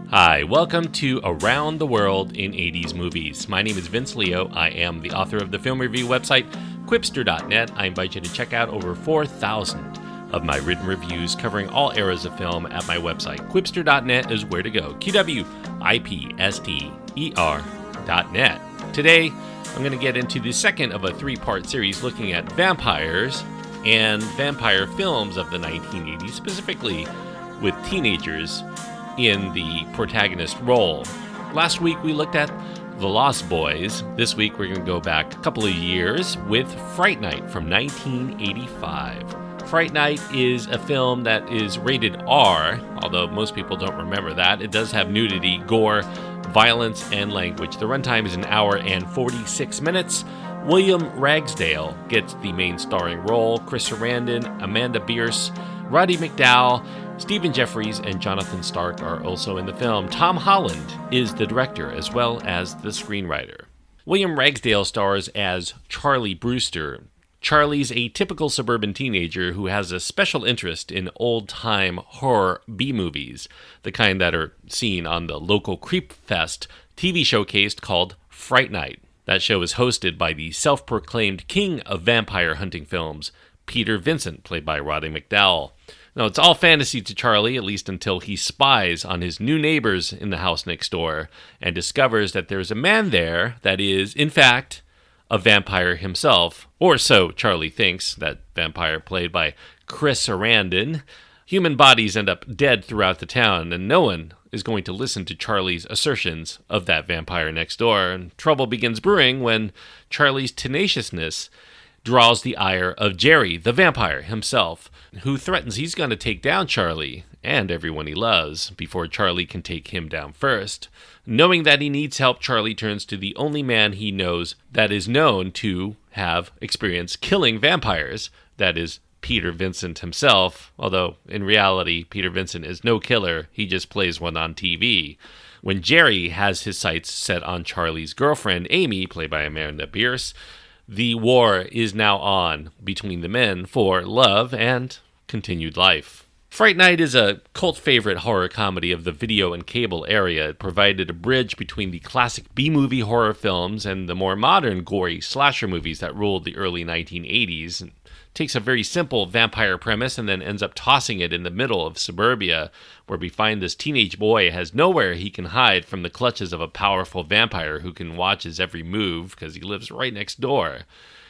Hi, welcome to Around the World in 80s Movies. My name is Vince Leo. I am the author of the film review website, Quipster.net. I invite you to check out over 4,000 of my written reviews covering all eras of film at my website. Quipster.net is where to go. QWIPSTER.net. Today, I'm going to get into the second of a three-part series looking at vampires and vampire films of the 1980s, specifically with teenagers in the protagonist role. Last week we looked at The Lost Boys. This week we're going to go back a couple of years with Fright Night from 1985. Fright Night is a film that is rated R, although most people don't remember that. It does have nudity, gore, violence, and language. The runtime is an hour and 46 minutes. William Ragsdale gets the main starring role. Chris Sarandon, Amanda Bearse, Roddy McDowall, Stephen Jeffries, and Jonathan Stark are also in the film. Tom Holland is the director as well as the screenwriter. William Ragsdale stars as Charley Brewster. Charley's a typical suburban teenager who has a special interest in old-time horror B-movies, the kind that are seen on the local Creep Fest TV showcase called Fright Night. That show is hosted by the self-proclaimed king of vampire hunting films, Peter Vincent, played by Roddy McDowall. Now, it's all fantasy to Charley, at least until he spies on his new neighbors in the house next door and discovers that there's a man there that is, in fact, a vampire himself. Or so Charley thinks, that vampire played by Chris Sarandon. Human bodies end up dead throughout the town, and no one is going to listen to Charley's assertions of that vampire next door. And trouble begins brewing when Charley's tenaciousness draws the ire of Jerry, the vampire himself, who threatens he's going to take down Charley and everyone he loves before Charley can take him down first. Knowing that he needs help, Charley turns to the only man he knows that is known to have experience killing vampires, that is Peter Vincent himself, although in reality Peter Vincent is no killer, he just plays one on TV. When Jerry has his sights set on Charley's girlfriend, Amy, played by Amanda Bearse, the war is now on between the men for love and continued life. Fright Night is a cult favorite horror comedy of the video and cable area. It provided a bridge between the classic B-movie horror films and the more modern gory slasher movies that ruled the early 1980s. It takes a very simple vampire premise and then ends up tossing it in the middle of suburbia, where we find this teenage boy has nowhere he can hide from the clutches of a powerful vampire who can watch his every move because he lives right next door.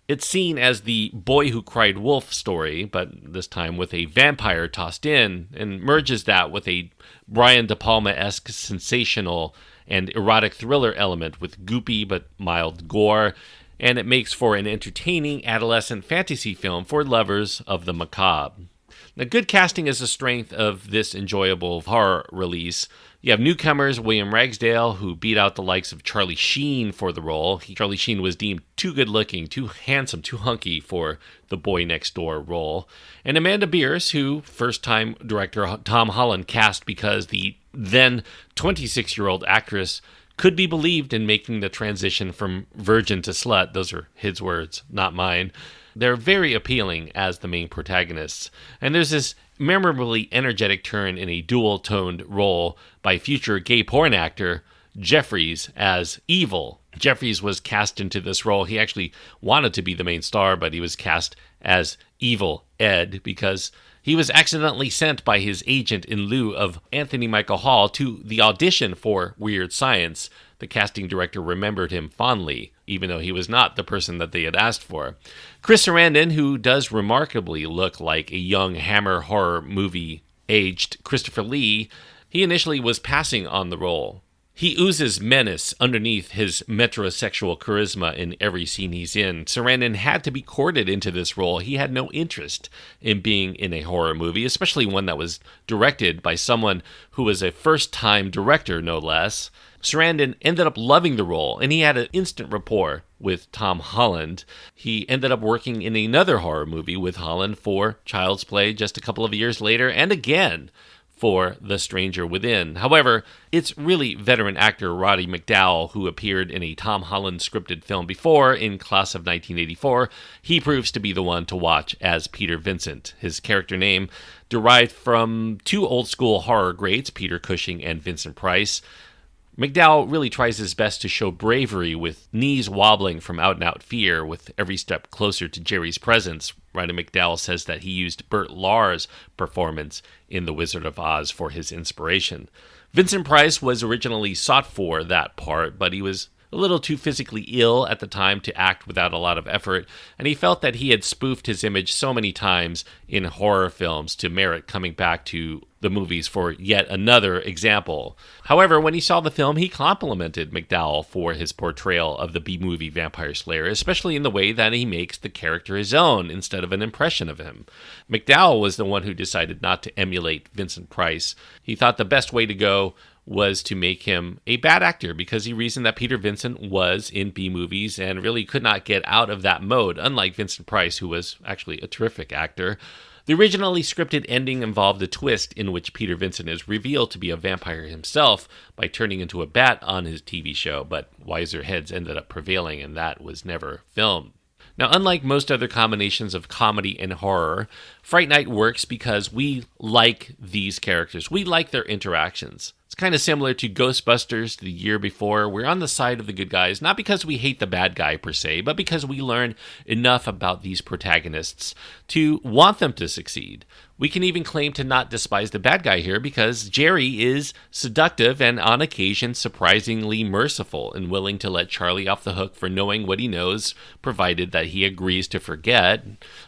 It's seen as the Boy Who Cried Wolf story, but this time with a vampire tossed in, and merges that with a Brian De Palma-esque sensational and erotic thriller element with goopy but mild gore, and it makes for an entertaining adolescent fantasy film for lovers of the macabre. Now, good casting is the strength of this enjoyable horror release. You have newcomers William Ragsdale, who beat out the likes of Charlie Sheen for the role. Charlie Sheen was deemed too good-looking, too handsome, too hunky for the boy next door role. And Amanda Bearse, who first-time director Tom Holland cast because the then 26-year-old actress could be believed in making the transition from virgin to slut. Those are his words, not mine. They're very appealing as the main protagonists. And there's this memorably energetic turn in a dual-toned role by future gay porn actor Jeffries as Evil. Jeffries was cast into this role. He actually wanted to be the main star, but he was cast as Evil Ed because he was accidentally sent by his agent in lieu of Anthony Michael Hall to the audition for Weird Science. The casting director remembered him fondly, even though he was not the person that they had asked for. Chris Sarandon, who does remarkably look like a young Hammer horror movie-aged Christopher Lee, he initially was passing on the role. He oozes menace underneath his metrosexual charisma in every scene he's in. Sarandon had to be courted into this role. He had no interest in being in a horror movie, especially one that was directed by someone who was a first-time director, no less. Sarandon ended up loving the role, and he had an instant rapport with Tom Holland. He ended up working in another horror movie with Holland for Child's Play just a couple of years later, and again for The Stranger Within. However, it's really veteran actor Roddy McDowall, who appeared in a Tom Holland scripted film before in Class of 1984. He proves to be the one to watch as Peter Vincent. His character name derived from two old-school horror greats, Peter Cushing and Vincent Price. McDowall really tries his best to show bravery with knees wobbling from out-and-out fear with every step closer to Jerry's presence. Roddy McDowall says that he used Burt Lahr's performance in The Wizard of Oz for his inspiration. Vincent Price was originally sought for that part, but he was a little too physically ill at the time to act without a lot of effort, and he felt that he had spoofed his image so many times in horror films to merit coming back to the movies for yet another example. However, when he saw the film, he complimented McDowall for his portrayal of the B-movie vampire slayer, especially in the way that he makes the character his own instead of an impression of him. McDowall was the one who decided not to emulate Vincent Price. He thought the best way to go was to make him a bad actor because he reasoned that Peter Vincent was in B-movies and really could not get out of that mode, unlike Vincent Price, who was actually a terrific actor. The originally scripted ending involved a twist in which Peter Vincent is revealed to be a vampire himself by turning into a bat on his TV show, but wiser heads ended up prevailing and that was never filmed. Now, unlike most other combinations of comedy and horror, Fright Night works because we like these characters. We like their interactions. It's kind of similar to Ghostbusters the year before. We're on the side of the good guys, not because we hate the bad guy per se, but because we learn enough about these protagonists to want them to succeed. We can even claim to not despise the bad guy here because Jerry is seductive and on occasion surprisingly merciful and willing to let Charlie off the hook for knowing what he knows, provided that he agrees to forget.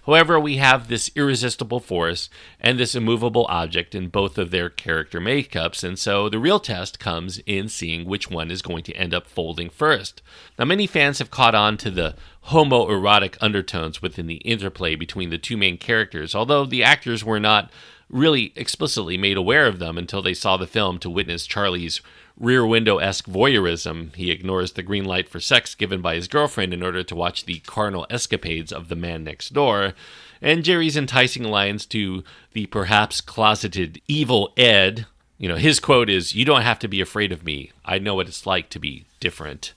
However, we have this irresistible force and this immovable object in both of their character makeups, and so the real test comes in seeing which one is going to end up folding first. Now, many fans have caught on to the homoerotic undertones within the interplay between the two main characters, although the actors were not really explicitly made aware of them until they saw the film to witness Charlie's rear window-esque voyeurism. He ignores the green light for sex given by his girlfriend in order to watch the carnal escapades of the man next door, and Jerry's enticing lines to the perhaps closeted evil Ed. His quote is, "You don't have to be afraid of me. I know what it's like to be different."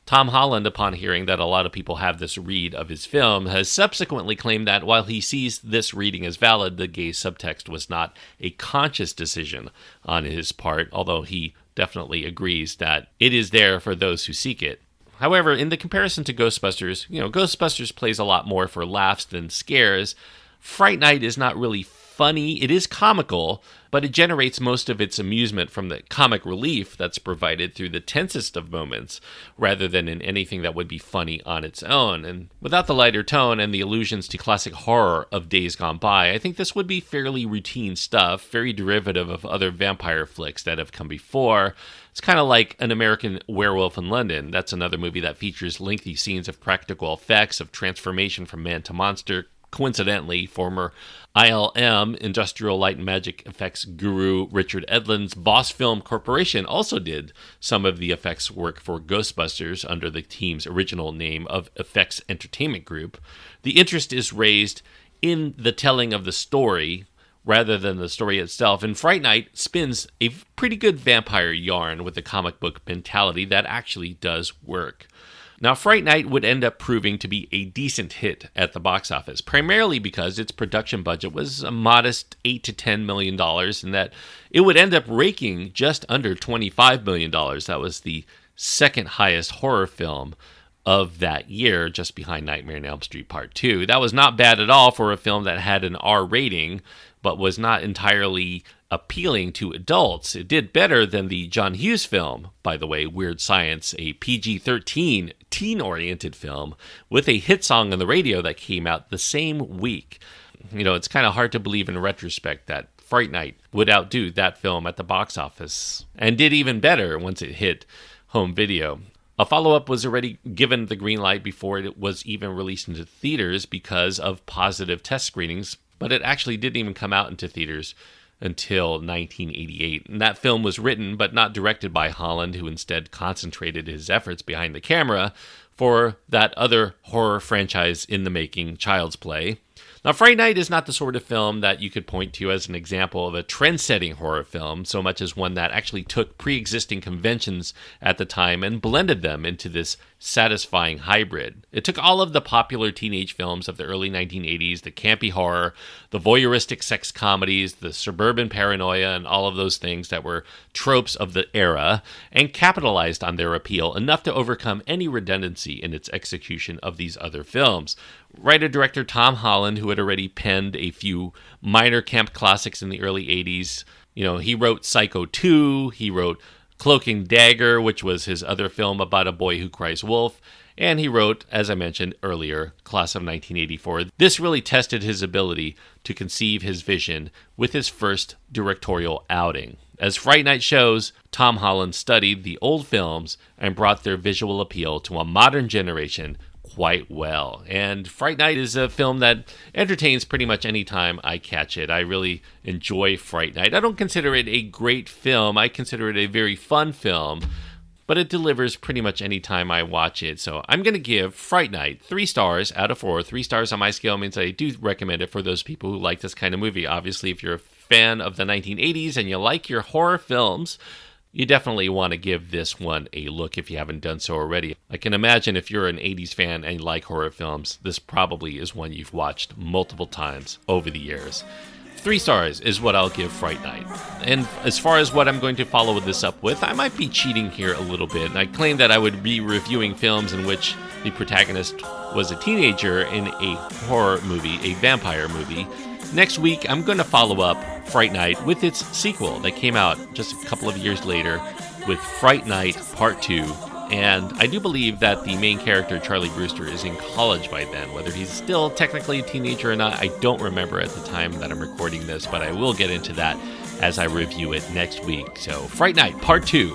Tom Holland, upon hearing that a lot of people have this read of his film, has subsequently claimed that while he sees this reading as valid, the gay subtext was not a conscious decision on his part, although he definitely agrees that it is there for those who seek it. However, in the comparison to Ghostbusters, Ghostbusters plays a lot more for laughs than scares. Fright Night is not really funny. It is comical, but it generates most of its amusement from the comic relief that's provided through the tensest of moments, rather than in anything that would be funny on its own. And without the lighter tone and the allusions to classic horror of days gone by, I think this would be fairly routine stuff, very derivative of other vampire flicks that have come before. It's kind of like An American Werewolf in London. That's another movie that features lengthy scenes of practical effects, of transformation from man to monster. Coincidentally, former ILM, Industrial Light and Magic Effects guru Richard Edlund's Boss Film Corporation also did some of the effects work for Ghostbusters under the team's original name of Effects Entertainment Group. The interest is raised in the telling of the story rather than the story itself, and Fright Night spins a pretty good vampire yarn with a comic book mentality that actually does work. Now, Fright Night would end up proving to be a decent hit at the box office, primarily because its production budget was a modest $8 to $10 million, and that it would end up raking just under $25 million. That was the second highest horror film of that year, just behind Nightmare on Elm Street Part 2. That was not bad at all for a film that had an R rating, but was not entirely appealing to adults. It did better than the John Hughes film, by the way, Weird Science, a PG-13 teen-oriented film with a hit song on the radio that came out the same week. It's kind of hard to believe in retrospect that Fright Night would outdo that film at the box office, and did even better once it hit home video. A follow-up was already given the green light before it was even released into theaters because of positive test screenings, but it actually didn't even come out into theaters until 1988. And that film was written but not directed by Holland, who instead concentrated his efforts behind the camera for that other horror franchise in the making, Child's Play. Now, Fright Night is not the sort of film that you could point to as an example of a trend-setting horror film, so much as one that actually took pre-existing conventions at the time and blended them into this satisfying hybrid. It took all of the popular teenage films of the early 1980s, the campy horror, the voyeuristic sex comedies, the suburban paranoia, and all of those things that were tropes of the era, and capitalized on their appeal enough to overcome any redundancy in its execution of these other films. Writer-director Tom Holland, who had already penned a few minor camp classics in the early 80s, he wrote Psycho 2, he wrote Cloak and Dagger, which was his other film about a boy who cries wolf, and he wrote, as I mentioned earlier, Class of 1984. This really tested his ability to conceive his vision with his first directorial outing. As Fright Night shows, Tom Holland studied the old films and brought their visual appeal to a modern generation quite well. And Fright Night is a film that entertains pretty much any time I catch it. I really enjoy Fright Night. I don't consider it a great film. I consider it a very fun film, but it delivers pretty much any time I watch it. So I'm going to give Fright Night 3 stars out of 4. 3 stars on my scale means I do recommend it for those people who like this kind of movie. Obviously, if you're a fan of the 1980s and you like your horror films, you definitely want to give this one a look if you haven't done so already. I can imagine if you're an 80s fan and you like horror films, this probably is one you've watched multiple times over the years. 3 stars is what I'll give Fright Night. And as far as what I'm going to follow this up with, I might be cheating here a little bit. And I claimed that I would be reviewing films in which the protagonist was a teenager in a horror movie, a vampire movie. Next week, I'm going to follow up Fright Night with its sequel that came out just a couple of years later with Fright Night Part 2. And I do believe that the main character, Charley Brewster, is in college by then. Whether he's still technically a teenager or not, I don't remember at the time that I'm recording this, but I will get into that as I review it next week. So, Fright Night Part 2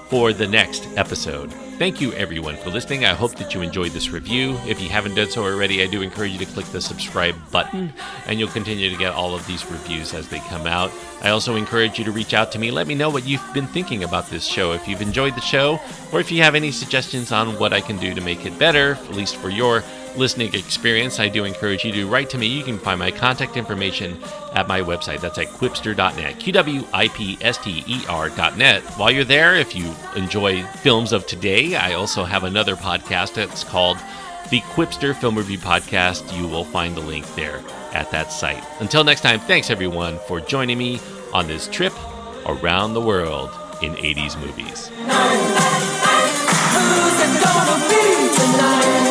for the next episode. Thank you, everyone, for listening. I hope that you enjoyed this review. If you haven't done so already, I do encourage you to click the subscribe button, and you'll continue to get all of these reviews as they come out. I also encourage you to reach out to me. Let me know what you've been thinking about this show. If you've enjoyed the show, or if you have any suggestions on what I can do to make it better, at least for your listening experience, I do encourage you to write to me. You can find my contact information at my website. That's at quipster.net, QWIPSTER.net. While you're there, if you enjoy films of today, I also have another podcast that's called the Quipster Film Review Podcast. You will find the link there at that site. Until next time, thanks everyone for joining me on this trip around the world in 80s movies. Who's it gonna be tonight?